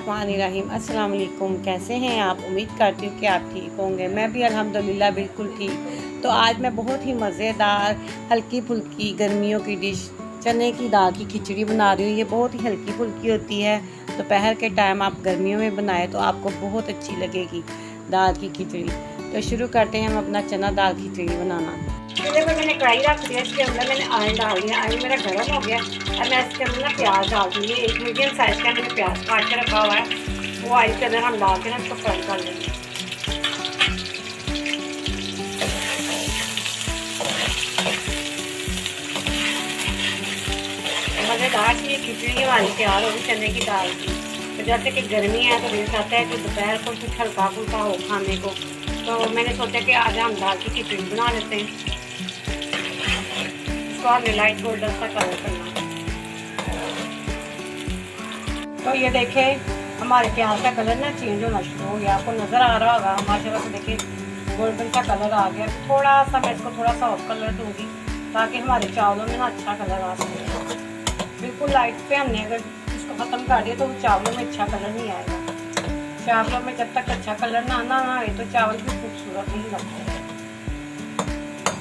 बिस्मिल्लाहिर्रहमानिर्रहीम। अस्सलाम वालेकुम। कैसे हैं आप? उम्मीद करती हूँ कि आप ठीक होंगे। मैं भी अल्हम्दुलिल्लाह बिल्कुल ठीक। तो आज मैं बहुत ही मज़ेदार हल्की फुल्की गर्मियों की डिश चने की दाल की खिचड़ी बना रही हूँ। ये बहुत ही हल्की फुल्की होती है। दोपहर के टाइम आप गर्मियों में बनाए तो आपको बहुत अच्छी लगेगी दाल की खिचड़ी। तो शुरू करते हैं हम अपना चना दाल खिचड़ी बनाना। चूल्हे पर मैंने कढ़ाई रख दिया, इसके अंदर मैंने ऑयल डाल दिया। ऑयल मेरा गर्म हो गया और मैं इसके अंदर ना प्याज डाल दूँगी। एक मीडियम साइज़ का मैंने प्याज काट के रखा हुआ है, वो ऑयल के अंदर हम डाल के ना इसको फ्राई कर लेंगे। मज़ेदार सी खिचड़ी हमारी तैयार होगी चने की दाल की। तो जैसे कि गर्मी है तो दिल चाहता है कि दोपहर को कुछ हल्का फुल्का हो खाने को, तो मैंने सोचा कि आज हम दाल की खिचड़ी बना लेते हैं। इसको हमें लाइट गोल्डन सा कलर करना। तो ये देखें हमारे प्याज का कलर ना चेंज होना शुरू हो गया, आपको नज़र आ रहा होगा। माशाल्लाह से देखिए गोल्डन सा कलर आ गया। थोड़ा सा मैं इसको थोड़ा सा और कलर दूंगी ताकि हमारे चावलों में ना अच्छा कलर आ सके। बिल्कुल लाइट पे हमने अगर इसको ख़त्म कर दिया तो चावलों में अच्छा कलर नहीं आएगा। चावलों में जब तक अच्छा कलर ना आना ना आए तो चावल भी खूबसूरत नहीं लगते,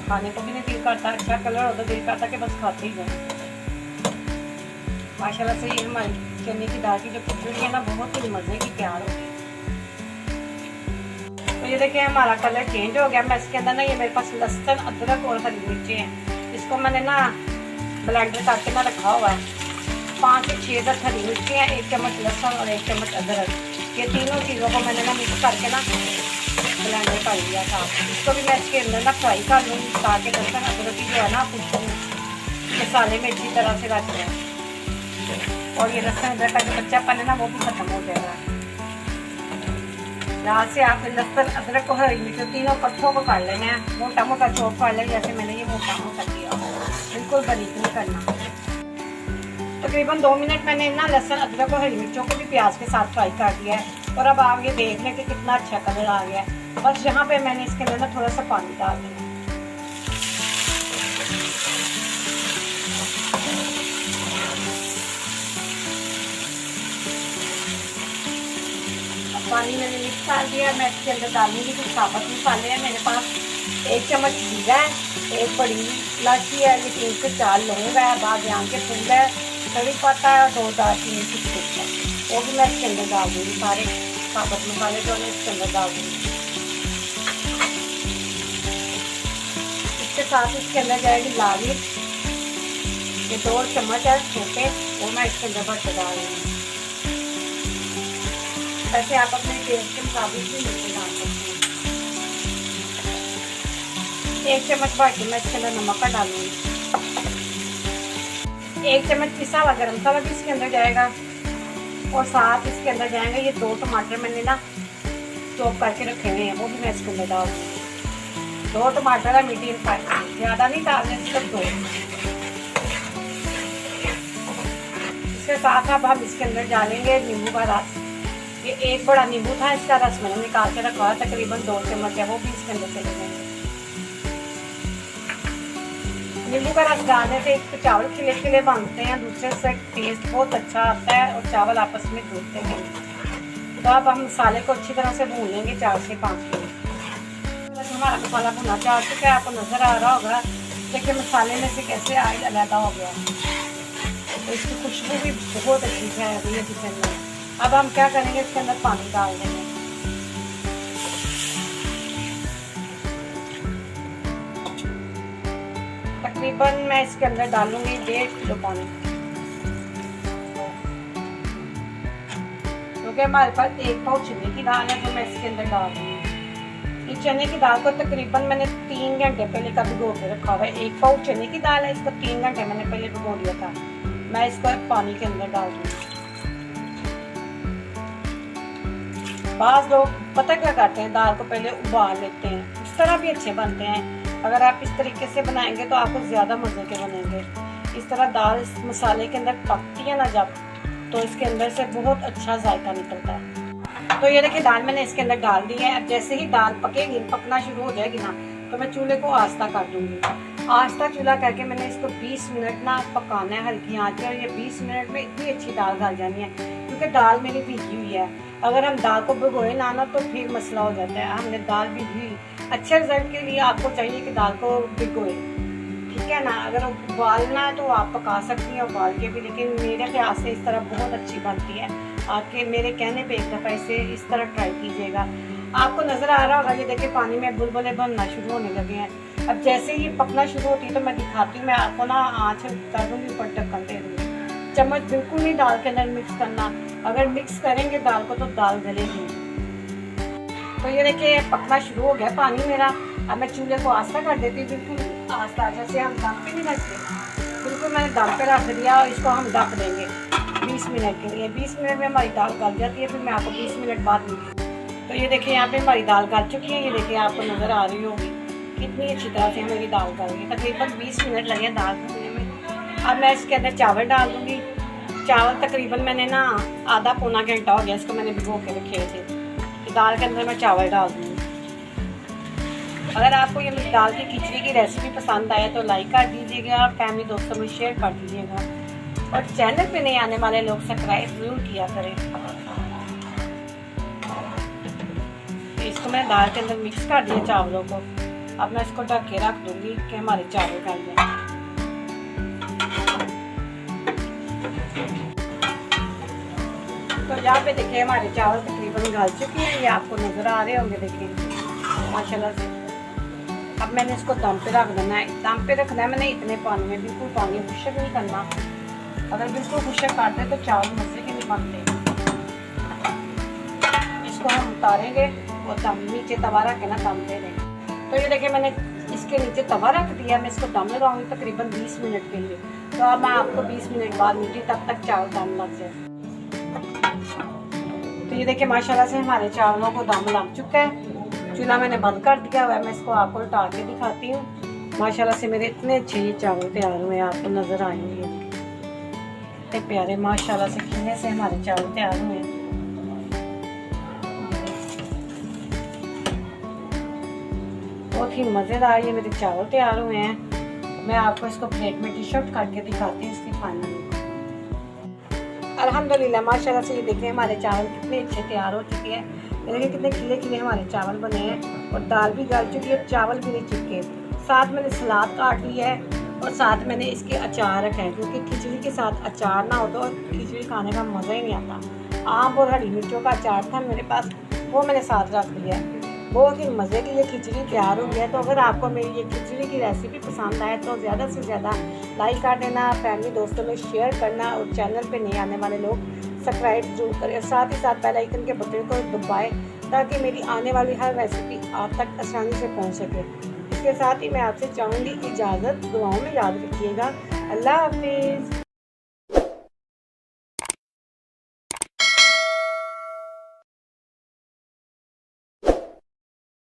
खाने को भी नहीं दिल करता। अच्छा कलर हो तो दिल करता कि बस खाते ही जाए। माशाल्लाह से ये हमारी चने की दाल की जो खिचड़ी है ना बहुत ही मज़े की तैयार होगी। तो ये देखिए हमारा कलर चेंज हो गया। मैं इसके अंदर ना ये मेरे पास लहसुन अदरक और हरी मिर्ची हैं, इसको मैंने ना ब्लेंडर करके ना रखा हुआ है। 5 से 6 तक हरी मिर्ची हैं, 1 चम्मच लहसुन और 1 चम्मच अदरक। ये तीनों चीज़ों को मैंने ना मिक्स करके ना ब्लेंडर कर लिया था। इसको भी मैं इसके अंदर ना फ्राई कर लूँगी ताकि लहसुन अदरक की जो है ना खुशबू मसाले में अच्छी तरह से रख जाए और ये लहसुन अदरक का जो कच्चापन है ना वो भी खत्म हो जाएगा। यहाँ से आप लहसुन अदरक को हरी मिर्च तीनों पत्थरों को काट लेना है, मोटा मोटा चॉप कर लेना। जैसे मैंने ये मोटा मोटा किया, बिल्कुल बारीक नहीं करना। तकरीबन 2 मिनट मैंने ना लहसुन अदरक और हरी मिर्चों को भी प्याज के साथ फ्राई कर दिया है। और अब आप ये देख लें कि कितना अच्छा कलर आ गया है। बस यहाँ पे मैंने इसके अंदर ना थोड़ा सा पानी डाल दिया। पानी मैंने मिक्स कर दिया। मैं इसके अंदर डालूंगी कुछ साबुत मसाले हैं मेरे पास। 1 चम्मच जीरा है, 1 बड़ी इलायची है, ये 3 से 4 लौंग है, बादियान के फूल है, कड़ी पत्ता है और 2 दालचीनी की टुकड़ा है, वो भी मैं इसके अंदर डाल दूँगी। सारे साबुत मसाले जो है इसके अंदर डाल दूँगी। इसके साथ इसके अंदर जाएगी लाल मिर्च, ये 2 चम्मच है छोटे, वो मैं इसके अंदर भर के डाल दूँगी। वैसे आप अपने टेस्ट के मुताबिक भी मिर्च डाल सकते हैं। 1 चम्मच भर के मैं इसके अंदर नमक का डालूंगी। 1 चम्मच पिसा हुआ गरम मसाला भी इसके अंदर जाएगा और साथ इसके अंदर जाएंगे ये 2 टमाटर मैंने ना चॉप करके रखे हुए हैं, वो भी मैं इसके अंदर डाल दूँगी। 2 टमाटर है मीडियम साइज, ज़्यादा नहीं डालने, सिर्फ 2। इसके साथ अब हम इसके अंदर डालेंगे नींबू का रस। ये 1 बड़ा नींबू था, इसका रस मैंने निकाल के रखा है, तकरीबन 2 चम्मच है, वो भी इसके अंदर चले जाएंगे। नींबू का रस डालने से एक तो चावल खिले खिले बनते हैं, दूसरे से टेस्ट बहुत अच्छा आता है और चावल आपस में जुड़ते हैं। तो अब हम मसाले को अच्छी तरह से भून लेंगे 4 से 5 मिनट। हमारा मसाला भुना जा चुका है, आपको नज़र आ रहा होगा। देखिए मसाले में से कैसे ऑयल अलग हो गया, तो इसकी खुशबू भी बहुत अच्छी है ये किचन में। अब हम क्या करेंगे, इसके अंदर पानी डाल देंगे। तकरीबन मैं इसके अंदर डालूंगी 1.5 किलो पानी, क्योंकि हमारे पास 1 पाव चने की दाल है तो मैं इसके अंदर डाल दूँगी। इस चने की दाल को तकरीबन मैंने 3 घंटे पहले का भिगो के रखा हुआ है। 1 पाव चने की दाल है, इसको 3 घंटे मैंने पहले भिगो दिया था। मैं इसको पानी के अंदर डाल दूँगी। बाज़ लोग पता क्या करते हैं, दाल को पहले उबाल लेते हैं, इस तरह भी अच्छे बनते हैं। अगर आप इस तरीके से बनाएंगे तो आपको ज़्यादा मज़े के बनेंगे। इस तरह दाल इस मसाले के अंदर पकती है ना जब, तो इसके अंदर से बहुत अच्छा जायका निकलता है। तो ये देखिए दाल मैंने इसके अंदर डाल दी है। अब जैसे ही दाल पकेगी, पकना शुरू हो जाएगी ना, तो मैं चूल्हे को आस्ता कर दूँगी। आस्ता चूल्हा करके मैंने इसको 20 मिनट ना पकाना है हल्की आंच पे। और ये 20 मिनट में इतनी अच्छी दाल गल जानी है, क्योंकि दाल मेरी भीगी हुई है। अगर हम दाल को भिगोए ना तो फिर मसला हो जाता है। हमने दाल भिगी, अच्छे रिजल्ट के लिए आपको चाहिए कि दाल को भिगोए, ठीक है ना। अगर उबालना है तो आप पका सकती हैं उबाल के भी, लेकिन मेरे ख्याल से इस तरह बहुत अच्छी बनती है। आपके मेरे कहने पे एक दफ़ा इसे इस तरह ट्राई कीजिएगा। आपको नज़र आ रहा होगा, ये देखिए पानी में बुलबुले बनना शुरू होने लगे हैं। अब जैसे ही पकना शुरू होती है तो मैं दिखाती हूँ। मैं आपको ना आँच कर दूँगी, ऊपर ढक्कन दे दूँगी। चम्मच बिल्कुल नहीं दाल के अंदर मिक्स करना, अगर मिक्स करेंगे दाल को तो दाल गलेगी। तो ये देखिए पकना शुरू हो गया पानी मेरा। अब मैं चूल्हे को आस्था कर देती हूँ, बिल्कुल आस्था, जैसे हम दम पे नहीं रखते, बिल्कुल मैंने दम पे रख दिया। और इसको हम ढक देंगे 20 मिनट के लिए। 20 मिनट में हमारी दाल गल जाती है, फिर मैं आपको 20 मिनट बाद मिलती हूँ। तो ये देखिए यहाँ पे हमारी दाल गल चुकी है। ये देखिए आपको नज़र आ रही होगी कितनी अच्छी तरह से मेरी दाल गल गई। तकरीबन 20 मिनट लगे दाल पकने में। अब मैं इसके अंदर चावल डाल दूँगी। चावल तकरीबन मैंने ना आधा पौना घंटा हो गया इसको मैंने भिगो के रखे थे। तो दाल के अंदर मैं चावल डाल दूँगी। अगर आपको ये दाल की खिचड़ी की रेसिपी पसंद आए तो लाइक कर दीजिएगा, फैमिली दोस्तों में शेयर कर दीजिएगा, और चैनल पे नए आने वाले लोग सब्सक्राइब जरूर किया करें। इसको मैं दाल के अंदर मिक्स कर दिया चावलों को। अब मैं इसको ढक के रख दूंगी कि हमारे चावल गल जाए। तो यहाँ पे देखिए हमारे चावल तकरीबन गल चुके हैं, ये आपको नजर आ रहे होंगे, देखिए माशाल्लाह से। अब मैंने इसको दम पे रख देना है। दम पे रखना है मैंने इतने पानी में, बिल्कुल पानी खुश्क नहीं करना। अगर बिल्कुल खुश्क करते तो चावल मजे के नहीं बनते। इसको हम उतारेंगे और दम नीचे तवा रख के ना दम दे देंगे। तो ये देखिए मैंने इसके नीचे तवा रख दिया। मैं इसको दम लगाऊंगी तकरीबन 20 मिनट के लिए। तो अब मैं आपको 20 मिनट बाद मिलती, तब तक चावल दम लग जाए। तो ये देखिए माशाल्लाह से हमारे चावलों को दम लग चुका है। चूल्हा मैंने बंद कर दिया हुआ है। मैं इसको आपको उठा के दिखाती हूँ। माशाल्लाह से मेरे इतने अच्छे ये चावल तैयार हुए, आपको नज़र आएंगे इतने प्यारे। माशाल्लाह से खिलने से हमारे चावल तैयार हुए हैं। बहुत ही मज़ेदार ये मेरे चावल तैयार हुए हैं। मैं आपको इसको प्लेट में डिश आउट करके दिखाती हूँ इसकी फाइनल। अल्हम्दुलिल्लाह माशाल्लाह से ये देखिए हमारे चावल कितने अच्छे तैयार हो चुके हैं। देखिए कितने खिले खिले हमारे चावल बने हैं, और दाल भी गल चुकी है, चावल भी नहीं चिपके। साथ मैंने सलाद काट लिया है, और साथ मैंने इसके अचार रखा है, क्योंकि खिचड़ी के साथ अचार ना हो तो खिचड़ी खाने का मज़ा ही नहीं आता। आम और हरी मिर्चों का अचार था मेरे पास, वो मैंने साथ रख लिया है। बहुत ही मज़े की ये खिचड़ी तैयार हो गया है। तो अगर आपको मेरी ये खिचड़ी की रेसिपी पसंद आए तो ज़्यादा से ज़्यादा लाइक कर देना, फैमिली दोस्तों में शेयर करना, और चैनल पे नए आने वाले लोग सब्सक्राइब जरूर करें। साथ ही साथ बेल आइकन के बटन को दबाएं ताकि मेरी आने वाली हर रेसिपी आप तक आसानी से पहुंच सके। इसके साथ ही मैं आपसे चाहूँगी इजाज़त, दुआओं में याद रखिएगा। अल्लाह हाफिज़।